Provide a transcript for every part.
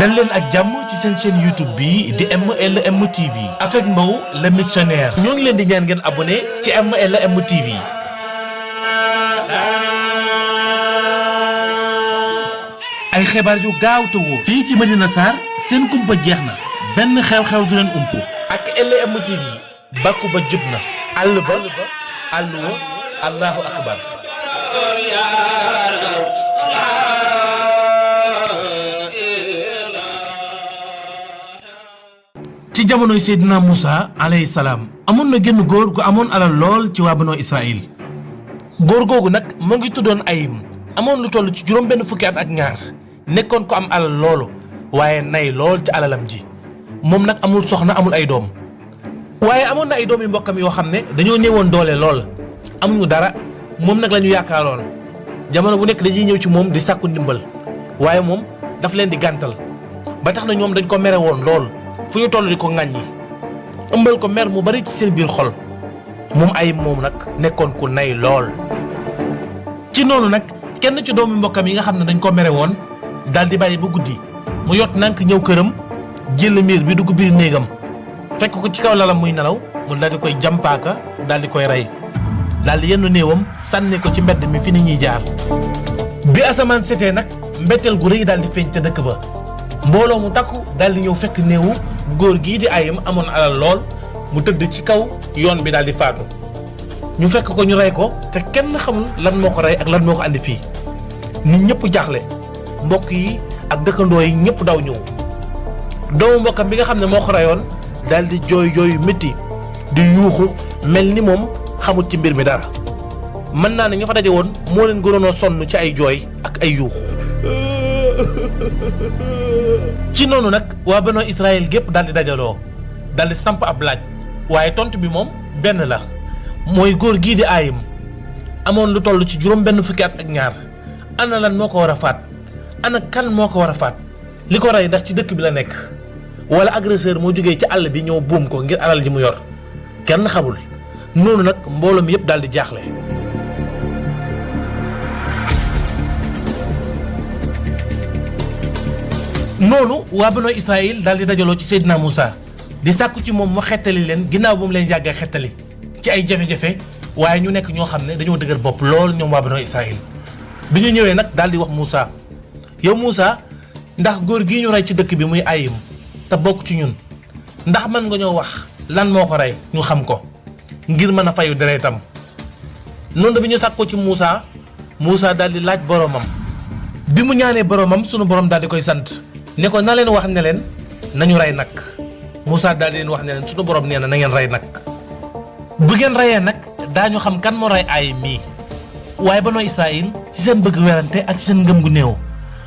dal leen ak jàmm ci seen chaîne YouTube bi di MLM TV avec Mbow le missionnaire ñoo ngi leen di ñaan ngeen abonné ci MLM TV. ay xibaar yu gaaw te wóor fii ci Medina Sarr seen kumpa jeex na benn xew-xew du leen umpu ak LM TV bàkku ba jub na àll ba àlluwa allahu akbar. ci jamonoy Seydina Moussa alayhi salaam amoon na genn góor gu amoon alal lool ci waa Banu Israël góor googu nag mu ngi tuddoon Ayim amoon lu toll ci juróom benn fukki at ak ñaar nekkoon ko am alal loolu waaye nay lool ci alalam ji moom nag amul soxna amul ay doom waaye amoon na ay doom yu mbokkam yoo xam ne dañoo néewoon doole lool amuñu dara moom nag la ñu yaakaaroon jamono bu nekk dañuy ñëw ci moom di sàkku ndimbal waaye moom daf leen di gàntal ba tax na ñoom dañ ko mere woon lool fu ñu toll di ko ŋàññi ëmbal ko mer mu bari ci seen biir xol moom Ayim moom nag nekkoon ku nay lool. ci noonu nag kenn ci doomu mbokkam yi nga xam ne dañ ko mere woon daal di bàyyi ba guddi mu yott nank ñëw këram jël miir bi dugg biir néegam fekk ko ci kaw lalam muy nelaw mu daal di koy jàmpaaka daal di koy rey daal di yenn néewam sànni ko ci mbedd mi fi nit ñuy jaar. bi asamaan setee nag mbetteel gu rëy daal di feeñ ca dëkk ba mbooloo mu takku daal di ñëw fekk néewu góor gii di Ayim amoon alal lool mu tëdd ci kaw yoon bi daal di faatu ñu fekk ko ñu rey ko te kenn xamul lan moo ko rey ak lan moo ko andi fii nit ñëpp jaaxle mbokk yi ak dëkkandoo yi ñëpp daw ñëw doomu mbokkam bi nga xam ne moo ko reyoon daal di jooy jooyu métti di yuuxu mel ni moom xamul ci mbir mi dara mën naa ne ña fa daje woon moo leen gënoonoo sonn ci ay jooy ak ay yuuxu. ci noonu nag waa Banu Israël gépp daal di dajaloo daal di samp ab laaj waaye tontu bi moom benn la mooy góor gii di Ayim amoon lu toll ci juróom benn fukki at ak ñaar ana lan moo ko war a faat ana kan moo ko war a faat li ko rey ndax ci dëkk bi la nekk wala agresseur moo jógee ci àll bi ñëw buum ko ngir alal ji mu yor kenn xamul noonu nag mbooloo mi yëpp daal di jaaxle. noonu waa Banu Israël daal di dajaloo ci Seydina Moussa di sàkku ci moom mu xettali leen ginnaaw ba mu leen yàgg a xettali ci ay jafe-jafe waaye ñu nekk ñoo xam ne dañoo dëgër bopp lool ñoom waa Banu Israël bi ñu ñëwee nag daal di wax Moussa yow Moussa ndax góor gii ñu rey ci dëkk bi muy Ayim te bokk ci ñun ndax mën nga ñoo wax lan moo ko rey ñu xam ko ngir mën a fayu deretam noonu bi ñu sàkkoo ci Moussa Moussa daal di laaj boromam bi mu ñaanee boromam sunu borom daal di koy sant ne ko na leen wax ne leen nañu rey nag Moussa daal di leen wax ne leen sunu borom nee na ngeen rey nag bu ngeen reyee nag daañu xam kan moo rey Ayim mii waaye Banu Israël ci seen bëgg werante ak ci seen ngëm gu néew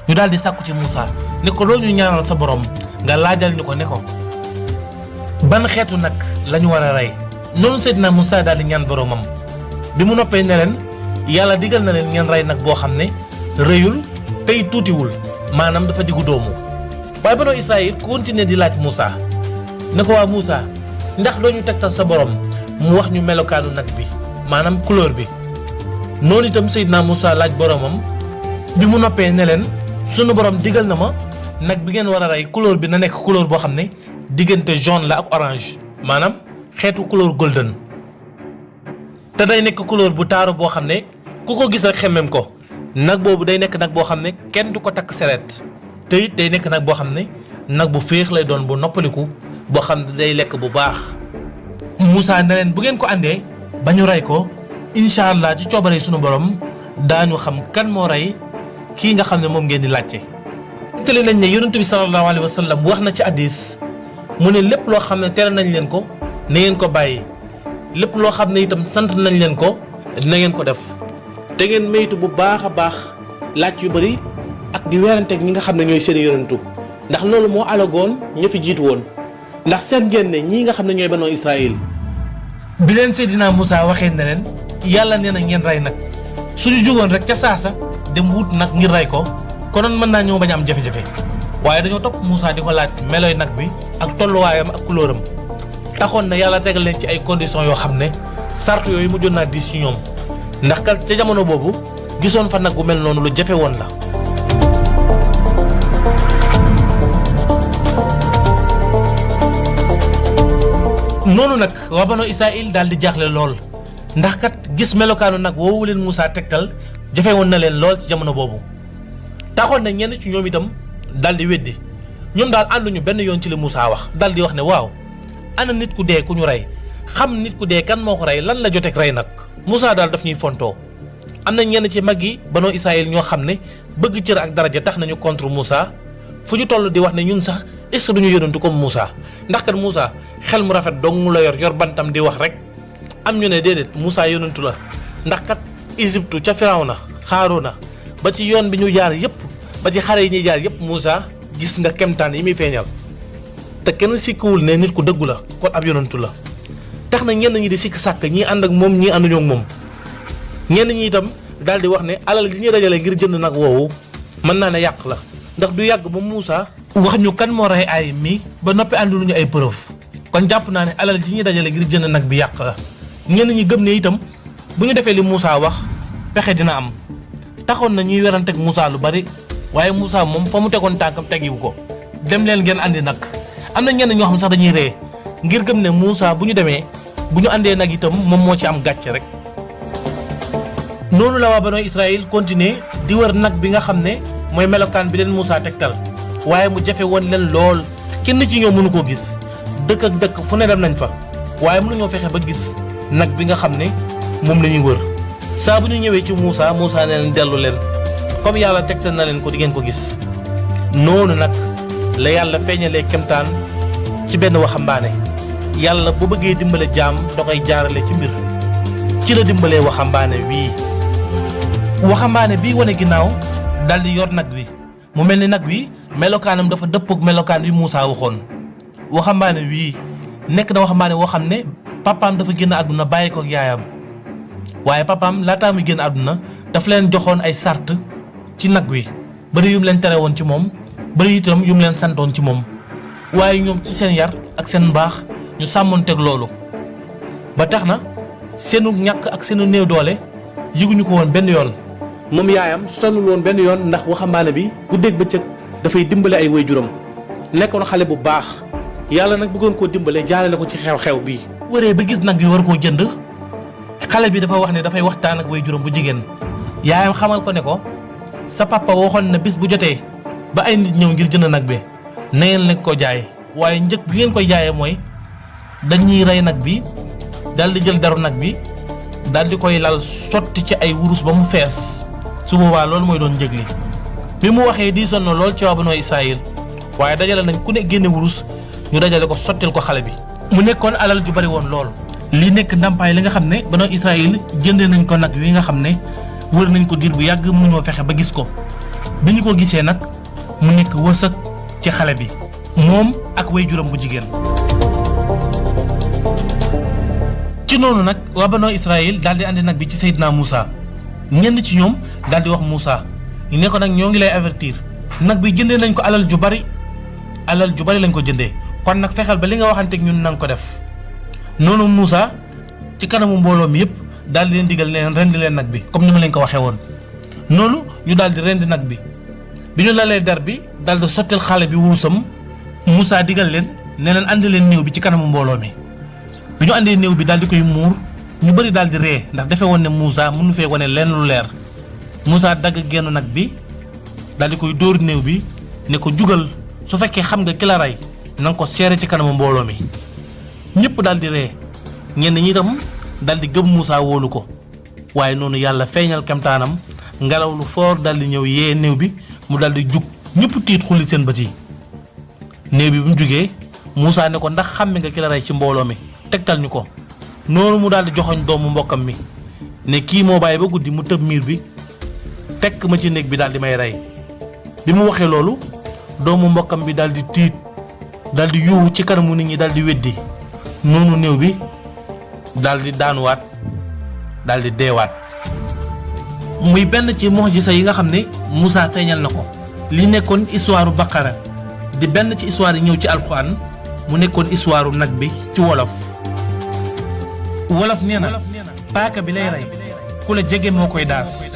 ñu daal di sàkku ci Moussa ne ko loolu ñu ñaanal sa borom nga laajal ñu ko ne ko ban xeetu nag la ñu war a rey noonu Seydina Moussa daal di ñaan boromam bi mu noppee ne leen yàlla digal na leen ngeen rey nag boo xam ne rëyul tey tuutiwul maanaam dafa diggu doomu waaye Banu Israël continué di laaj Moussa ne ko waa Moussa ndax doo ñu tegtal sa borom mu wax ñu melokaanu nag bi maanaam couleur bi noonu itam Seydina Moussa laaj boromam bi mu noppee ne leen sunu borom digal na ma nag bi ngeen war a rey couleur bi na nekk couleur boo xam ne diggante jaune la ak orange maanaam xeetu couleur golden te day nekk couleur bu taaru boo xam ne ku ko gis rek xemmem ko nag boobu day nekk nag boo xam ne kenn du ko takk seret te it day nekk nag boo xam ne nag bu féex lay doon bu noppaliku boo xam ne day lekk bu baax. Moussa ne leen bu ngeen ko àndee ba ñu rey ko incha allah ci coobare sunu borom daañu xam kan moo rey kii nga xam ne moom ngeen di laajte. tële nañ ne yonent bi sallallahu alayhi wa sallam wax na ci hadiis mu ne lépp loo xam ne tere nañ leen ko na ngeen ko bàyyi lépp loo xam ne itam sant nañ leen ko dina ngeen ko def. te ngeen maytu bu baax a baax laaj yu bëri ak di weeranteeg ñi nga xam ne ñooy seen yonentu ndax loolu moo alagoon ña fi jiitu woon ndax seen ngeen ne ñii nga xam ne ñooy Banu Israël bi leen Seydina Moussa waxee ne leen yàlla nee na ngeen rey nag suñu jógoon rek ca saasa dem wut nag ngir rey ko konoon mën naa ñëw bañ am jafe-jafe waaye dañoo topp Moussa di ko laaj melooy nag bi ak tolluwaayam ak couleuram taxoon na yàlla tegal leen ci ay conditions yoo xam ne sart yooyu mujjoon naa diis ci ñoom ndax kat ca jamono boobu gisoon fa nag bu mel noonu lu jafe woon la. noonu nag waa banu Israël daal di jaaxle lool ndax kat gis melokaanu nag woowu leen Moussa tegtal jafe woon na leen lool ci jamono boobu taxoon na ñenn ci ñoom itam daal di weddi ñoom daal ànduñu benn yoon ci li Moussa wax daal di wax ne waaw ana nit ku dee ku ñu rey xam nit ku dee kan moo ko rey lan la joteeg rey nag Moussa daal daf ñuy fontoo. am na ñenn ci mag yi banu Israël ñoo xam ne bëgg cër ak daraja tax nañu contre Moussa fu ñu toll di wax ne ñun sax est-ce que duñu yonantu comme Moussa ndax kat Moussa xel mu rafet dong mu la yor bantam di wax rek am ñu ne déedéet Moussa yonantu la ndax kat Égypte ca Firawna Xaaruuna ba ci yoon bi ñu jaar yëpp ba ci xare yi ñuy jaar yëpp Moussa gis nga kemtaan yi muy feeñal te kenn sikkiwul ne nit ku dëggu la kon ab yonantu la tax na ñenn ñi di sikk sàkk ñii ànd ak moom ñii ànduñoo ak moom ñenn ñi itam daal di wax ne alal gi ñuy dajale ngir jënd nag woowu mën naa ne yàq la ndax du yàgg ba Moussa wax ñu kan moo rey ay mi ba noppi àndiluñu ay preuve kon jàpp naa ne alal ji ñuy dajale ngir jënd nag bi yàq la ñenn ñi gëm ne itam bu ñu defee li Moussa wax pexe dina am taxoon na ñuy weranteeg Moussa lu bari waaye Moussa moom fa mu tegoon tànkam tegiwu ko dem leen ngeen andi nag am na ñenn ñoo xam sax dañuy ree ngir gëm ne Moussa bu ñu demee bu ñu andee nag itam moom moo ci am gàcce rek. noonu la waa banu Israël continuer di wër nag bi nga xam ne mooy melokaan bi leen Moussa tegtal waaye mu jafe woon leen lool kenn ci ñoom mënu koo gis dëkk ak dëkk fu ne dem nañ fa waaye mënuñoo fexe ba gis nag bi nga xam ne moom la ñuy wër saa bu ñu ñëwee ci Moussa ne leen dellu leen comme yàlla tegtal na leen ko di ngeen ko gis. noonu nag la yàlla feeñalee kemtaan ci benn waxambaane yàlla bu bëggee dimbale jaam da koy jaarale ci mbir ci la dimbalee waxambaane bii wane ginnaaw daldi yor nag wi mu mel ni nag wi melokaanam dafa dëppook melokaan wi Moussa waxoon waxambaane wii nekk na waxambaane woo xam ne papaam dafa génn àdduna bàyyi ko ak yaayam waaye papaam laataa muy génn àdduna dafa leen joxoon ay sart ci nag wi bari yum leen tere woon ci moom bari itam yum leen santoon ci moom waaye ñoom ci seen yar ak seen mbaax ñu sàmmoonteeg loolu ba tax na seenu ñàkk ak seenu néew doole yëguñu ko woon benn yoon moom yaayam sonnul woon benn yoon ndax waxambaane bi guddeeg bëccëg dafay dimbale ay waajuram nekkoon xale bu baax yàlla nag bëggoon koo dimbale jaarale ko ci xew-xew bii. waree ba gis nag bi war koo jënd xale bi dafa wax ne dafay waxtaan ak waajuram bu jigéen yaayam xamal ko ne ko sa papa waxoon na bis bu jotee ba ay nit ñëw ngir jënd nag bi na ngeen leen ko jaay waaye njëkk bi ngeen koy jaayee mooy dañuy rey nag bi daal di jël daru nag bi daal di koy lal sotti ci ay wurus ba mu fees su boobaa loolu mooy doon njëg li bi mu waxee di sonn lool ci waa banu Israël waaye dajale nañ ku ne génne wurus ñu dajale ko sottil ko xale bi mu nekkoon alal ju bari woon lool. li nekk ndàmpaay li nga xam ne banu Israël jëndee nañ ko nag wi nga xam ne wër nañ ko diir bu yàgg mënuñoo fexe ba gis ko bi ñu ko gisee nag mu nekk wërsëg ci xale bi moom ak waajuram bu jigéen. ci noonu nag waa banu Israël daal di andi nag bi ci Seydina Moussa ñenn ci ñoom daal di wax Moussa ñu ne ko nag ñoo ngi lay avertir nag bi jëndee nañ ko alal ju bari lañ ko jëndee kon nag fexeel ba li nga waxanteeg ñun na nga ko def. noonu Moussa ci kanamu mbooloo mi yëpp daal di leen digal ne leen rendi leen nag bi comme ni ma leen ko waxee woon noonu ñu daal di rendi nag bi ñu lalee der bi daal di sottil xale bi wurusam Moussa digal leen ne leen andi leen néew bi ci kanamu mbooloo mi. bi ñu àndee néew bi daal di koy muur ñu bëri daal di ree ndax defe woon ne Moussa mënu fee wane leen lu leer Moussa dagg genn nag bi daal di koy dóor néew bi ne ko jugal su fekkee xam nga ki la rey na nga ko seere ci kanamu mbooloo mi ñëpp daal di ree ñenn ñi itam daal di gëm Moussa wóolu ko waaye noonu yàlla feeñal kemtaanam ngelaw lu foor daal di ñëw yee néew bi mu daal di jug ñëpp tiit xulli seen bët yi néew bi bu mu jugee Moussa ne ko ndax xàmme nga ki la rey ci mbooloo mi tegtal ñu ko noonu mu daal di joxoñ doomu mbokkam mi ne kii moo bàyyi ba guddi mu tëb miir bi tekk ma ci néeg bi daal di may rey bi mu waxee loolu doomu mbokkam bi daal di tiit daal di yuuxu ci kanamu nit ñi daal di weddi noonu néew bi daal di daanuwaat daal di deewaat muy benn ci mu'jiza yi nga xam ne Moussa feeñal na ko li nekkoon histoire Baqara di benn ci histoire yi ñëw ci alxuraan mu nekkoon histoire nag bi ci wolof nee na paaka bi lay rey ku la jege moo koy daas